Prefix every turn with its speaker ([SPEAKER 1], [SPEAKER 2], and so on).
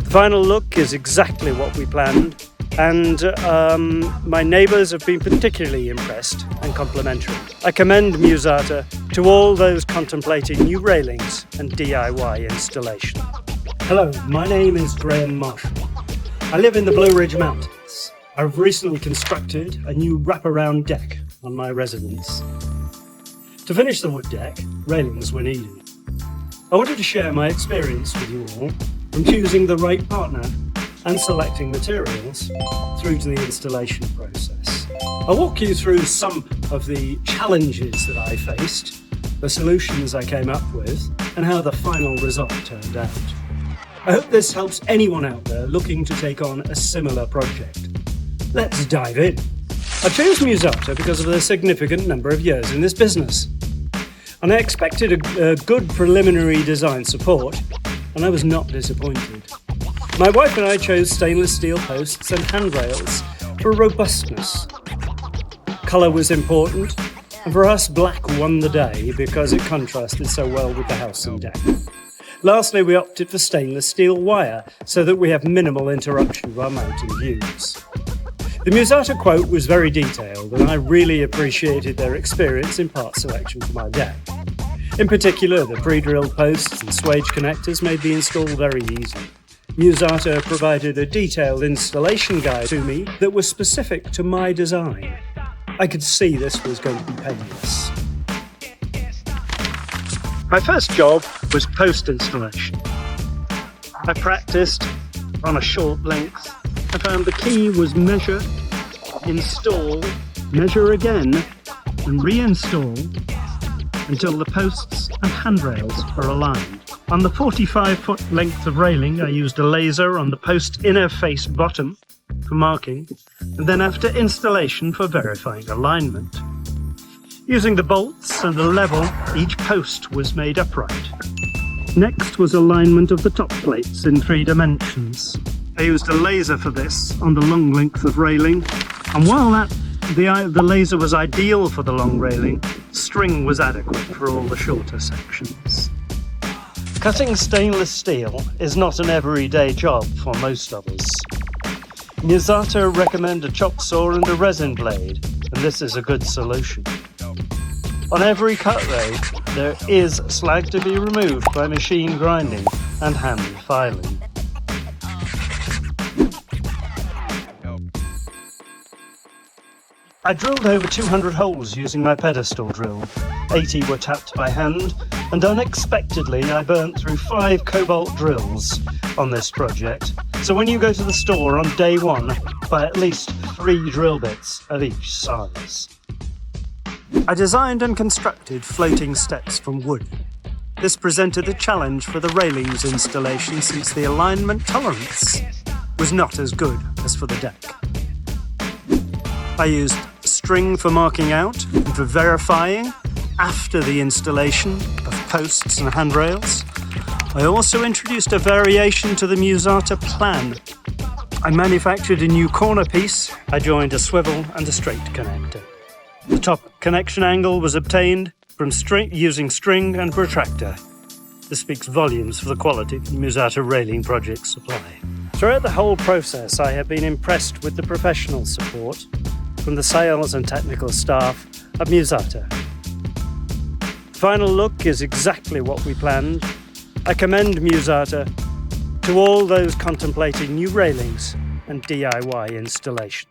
[SPEAKER 1] The final look is exactly what we planned, and my neighbours have been particularly impressed and complimentary. I commend Muzata to all those contemplating new railings and DIY installation. Hello, my name is Graham Marshall. I live in the Blue Ridge Mountains. I've recently constructed a new wraparound deck on my residence. To finish the wood deck, railings were needed. I wanted to share my experience with you all, from choosing the right partner and selecting materials through to the installation process. I'll walk you through some of the challenges that I faced, the solutions I came up with, and how the final result turned out. I hope this helps anyone out there looking to take on a similar project. Let's dive in. I chose Muzata because of their significant number of years in this business. And I expected a good preliminary design support, and I was not disappointed. My wife and I chose stainless steel posts and handrails for robustness. Colour was important, and for us black won the day because it contrasted so well with the house and deck. Lastly, we opted for stainless steel wire so that we have minimal interruption of our mounting views. The Muzata quote was very detailed, and I really appreciated their experience in part selection for my deck. In particular, the pre-drilled posts and swage connectors made the install very easy. Muzata provided a detailed installation guide to me that was specific to my design. I could see this was going to be painless. My first job was post installation. I practiced on a short length. I found the key was measure, install, measure again, and reinstall until the posts and handrails are aligned. On the 45-foot length of railing, I used a laser on the post inner face bottom for marking, and then after installation for verifying alignment. Using the bolts and the level, each post was made upright. Next was alignment of the top plates in 3 dimensions. I used a laser for this on the long length of railing, and while the laser was ideal for the long railing, string was adequate for all the shorter sections. Cutting stainless steel is not an everyday job for most of us. Muzata recommend a chop saw and a resin blade, and this is a good solution. On every cut though, there is slag to be removed by machine grinding and hand filing. I drilled over 200 holes using my pedestal drill. 80 were tapped by hand, and unexpectedly I burnt through 5 cobalt drills on this project. So when you go to the store on day 1, buy at least 3 drill bits of each size. I designed and constructed floating steps from wood. This presented a challenge for the railings installation since the alignment tolerance was not as good as for the deck. I used string for marking out and for verifying after the installation of posts and handrails. I also introduced a variation to the Muzata plan. I manufactured a new corner piece. I joined a swivel and a straight connector. The top connection angle was obtained from using string and protractor. This speaks volumes for the quality the Muzata railing projects supply. Throughout the whole process, I have been impressed with the professional support from the sales and technical staff of Muzata. The final look is exactly what we planned. I commend Muzata to all those contemplating new railings and DIY installation.